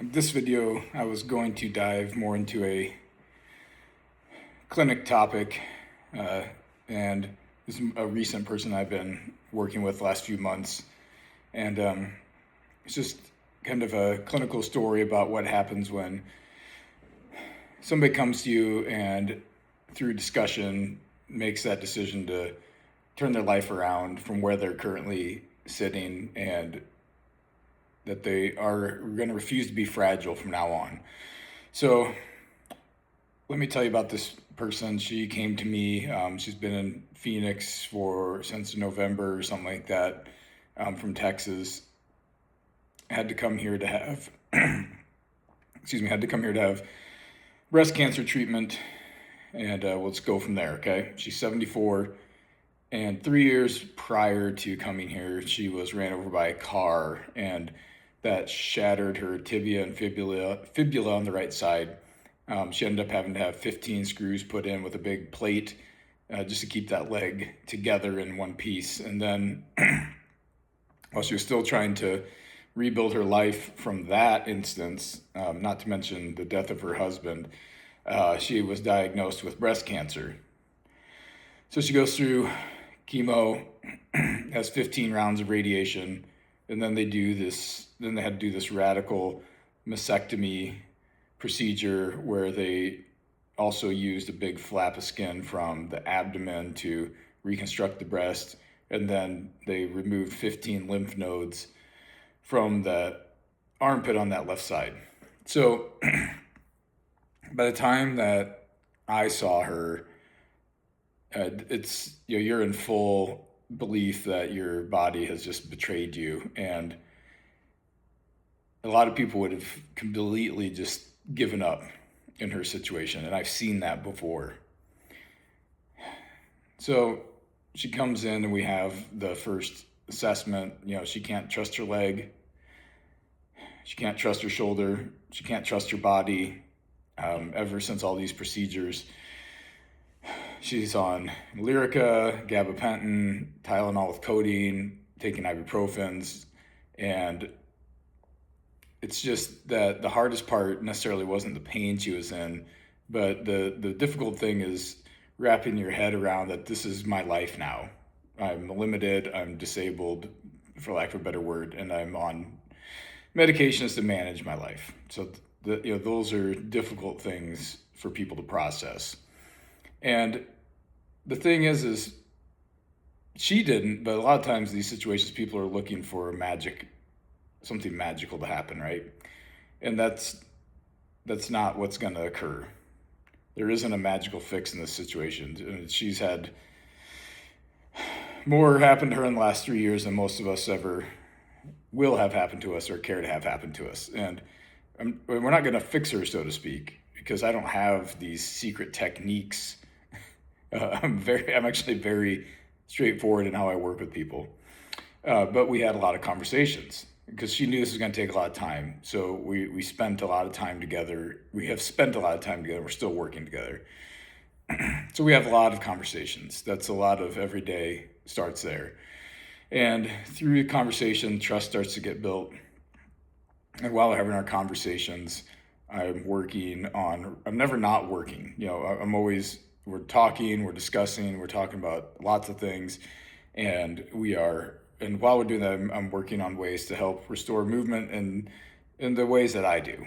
In this video, I was going to dive more into a clinic topic, and this is a recent person I've been working with the last few months, and it's just kind of a clinical story about what happens when somebody comes to you and through discussion makes that decision to turn their life around from where they're currently sitting, and that they are going to refuse to be fragile from now on. So let me tell you about this person. She came to me. She's been in Phoenix since November or something like that, from Texas. Had to come here to have, had to come here to have breast cancer treatment, and let's go from there. Okay, she's 74. And 3 years prior to coming here, she was ran over by a car, and that shattered her tibia and fibula on the right side. She ended up having to have 15 screws put in with a big plate just to keep that leg together in one piece. And then while she was still trying to rebuild her life from that instance, not to mention the death of her husband, she was diagnosed with breast cancer. So she goes through chemo, has 15 rounds of radiation, and then they had to do this radical mastectomy procedure where they also used a big flap of skin from the abdomen to reconstruct the breast, and then they removed 15 lymph nodes from the armpit on that left side. So by the time that I saw her, it's, you're in full belief that your body has just betrayed you, and a lot of people would have completely just given up in her situation, and I've seen that before. So she comes in and we have the first assessment. She can't trust her leg, she can't trust her shoulder, she can't trust her body. Ever since all these procedures, she's on Lyrica, gabapentin, Tylenol with codeine, taking ibuprofens, and it's just that the hardest part necessarily wasn't the pain she was in, but the difficult thing is wrapping your head around that this is my life now. I'm limited, I'm disabled, for lack of a better word, and I'm on medications to manage my life. So those are difficult things for people to process. And the thing is she didn't, but a lot of times these situations, people are looking for something magical to happen, right? And that's not what's going to occur. There isn't a magical fix in this situation. She's had more happen to her in the last 3 years than most of us ever will have happened to us or care to have happen to us. And we're not going to fix her, so to speak, because I don't have these secret techniques. I'm actually very straightforward in how I work with people. But we had a lot of conversations because she knew this was going to take a lot of time. So we spent a lot of time together. We have spent a lot of time together. We're still working together. So we have a lot of conversations. That's a lot of every day starts there. And through the conversation, trust starts to get built. And while we're having our conversations, I'm never not working. We're talking, we're discussing, we're talking about lots of things. And while we're doing that, I'm working on ways to help restore movement in the ways that I do.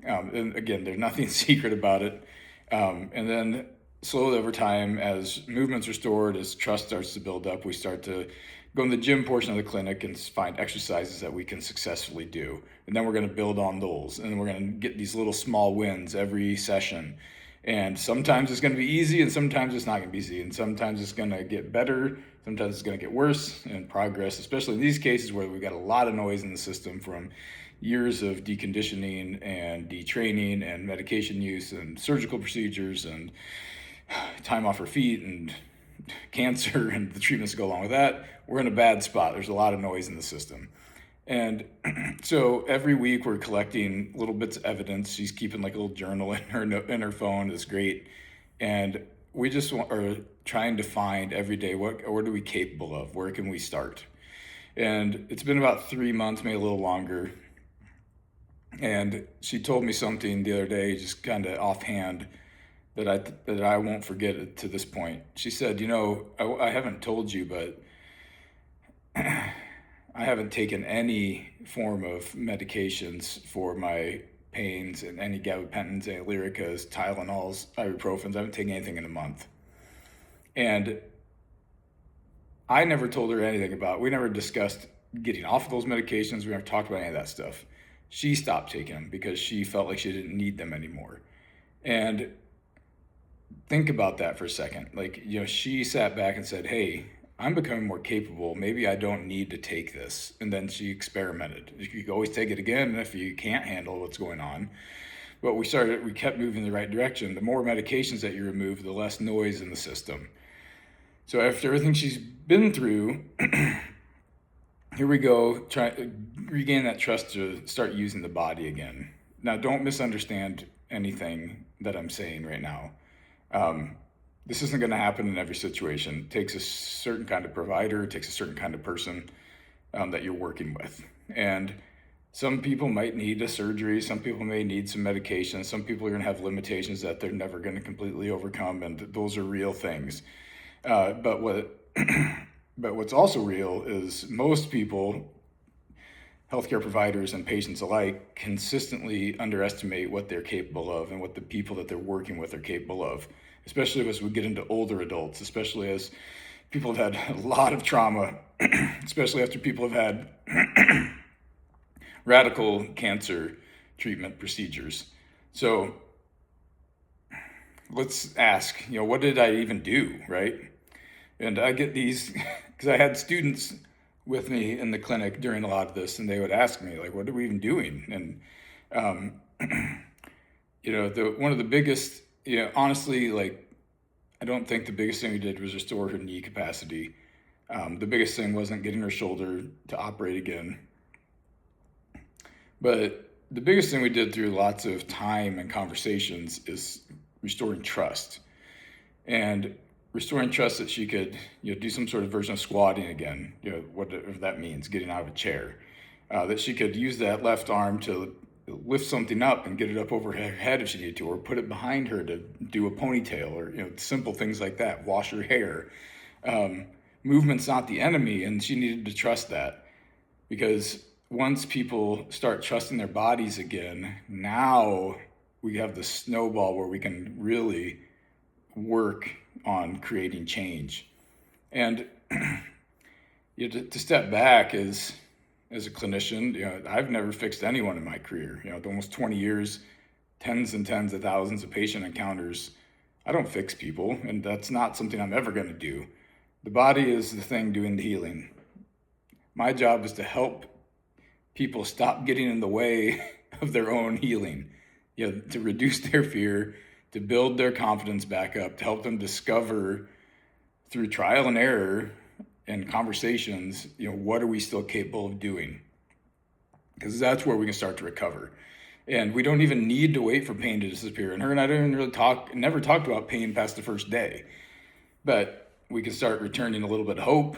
And again, there's nothing secret about it. And then slowly over time, as movement's restored, as trust starts to build up, we start to go in the gym portion of the clinic and find exercises that we can successfully do. And then we're going to build on those. And we're going to get these little small wins every session. And sometimes it's going to be easy, and sometimes it's not going to be easy. And sometimes it's going to get better, sometimes it's going to get worse. And progress, especially in these cases where we've got a lot of noise in the system from years of deconditioning and detraining and medication use and surgical procedures and time off her feet and cancer and the treatments that go along with that, we're in a bad spot. There's a lot of noise in the system. And so every week we're collecting little bits of evidence. She's keeping like a little journal in her phone. It's great. And we just are trying to find every day, what are we capable of? Where can we start? And it's been about 3 months, maybe a little longer. And she told me something the other day, just kind of offhand, that I won't forget it to this point. She said, I haven't told you, but I haven't taken any form of medications for my pains, and any gabapentins, any Lyricas, Tylenols, ibuprofens. I haven't taken anything in a month. And I never told her anything about, we never discussed getting off of those medications. We never talked about any of that stuff. She stopped taking them because she felt like she didn't need them anymore. And think about that for a second. Like, she sat back and said, hey, I'm becoming more capable. Maybe I don't need to take this. And then she experimented. You can always take it again if you can't handle what's going on. But we kept moving in the right direction. The more medications that you remove, the less noise in the system. So after everything she's been through, here we go, try to regain that trust to start using the body again. Now, don't misunderstand anything that I'm saying right now. This isn't going to happen in every situation. It takes a certain kind of provider, it takes a certain kind of person that you're working with. And some people might need a surgery, some people may need some medication, some people are going to have limitations that they're never going to completely overcome, and those are real things. But what's also real is most people, healthcare providers and patients alike, consistently underestimate what they're capable of and what the people that they're working with are capable of, especially as we get into older adults, especially as people have had a lot of trauma, especially after people have had radical cancer treatment procedures. So let's ask, what did I even do, right? And I get these, because I had students with me in the clinic during a lot of this, and they would ask me, like, what are we even doing? And, one of the biggest, honestly, like, I don't think the biggest thing we did was restore her knee capacity. The biggest thing wasn't getting her shoulder to operate again. But the biggest thing we did through lots of time and conversations is restoring trust. And restoring trust that she could do some sort of version of squatting again, whatever that means, getting out of a chair. That she could use that left arm to lift something up and get it up over her head if she needed to, or put it behind her to do a ponytail, or simple things like that, wash her hair. Movement's not the enemy, and she needed to trust that, because once people start trusting their bodies again, now we have the snowball where we can really work on creating change. And to step back as a clinician, I've never fixed anyone in my career. Almost 20 years, tens and tens of thousands of patient encounters. I don't fix people, and that's not something I'm ever going to do. The body is the thing doing the healing. My job is to help people stop getting in the way of their own healing, to reduce their fear, to build their confidence back up, to help them discover through trial and error and conversations, what are we still capable of doing? Because that's where we can start to recover. And we don't even need to wait for pain to disappear. And her and I didn't really never talked about pain past the first day. But we can start returning a little bit of hope,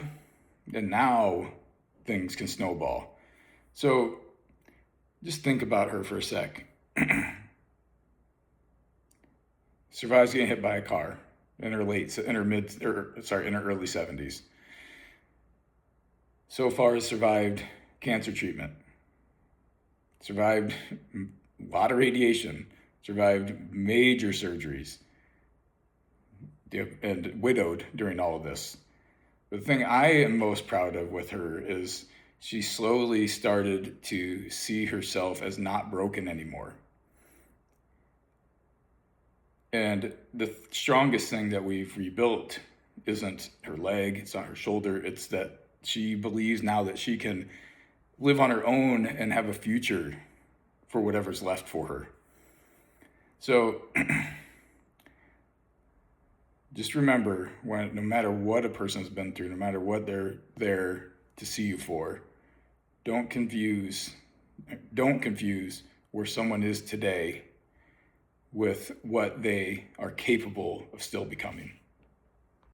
and now things can snowball. So just think about her for a sec. Survives getting hit by a car in her early 70s. So far has survived cancer treatment, survived a lot of radiation, survived major surgeries, and widowed during all of this. The thing I am most proud of with her is she slowly started to see herself as not broken anymore. And the strongest thing that we've rebuilt isn't her leg, it's not her shoulder, it's that she believes now that she can live on her own and have a future for whatever's left for her. So just remember, no matter what a person's been through, no matter what they're there to see you for, don't confuse where someone is today with what they are capable of still becoming.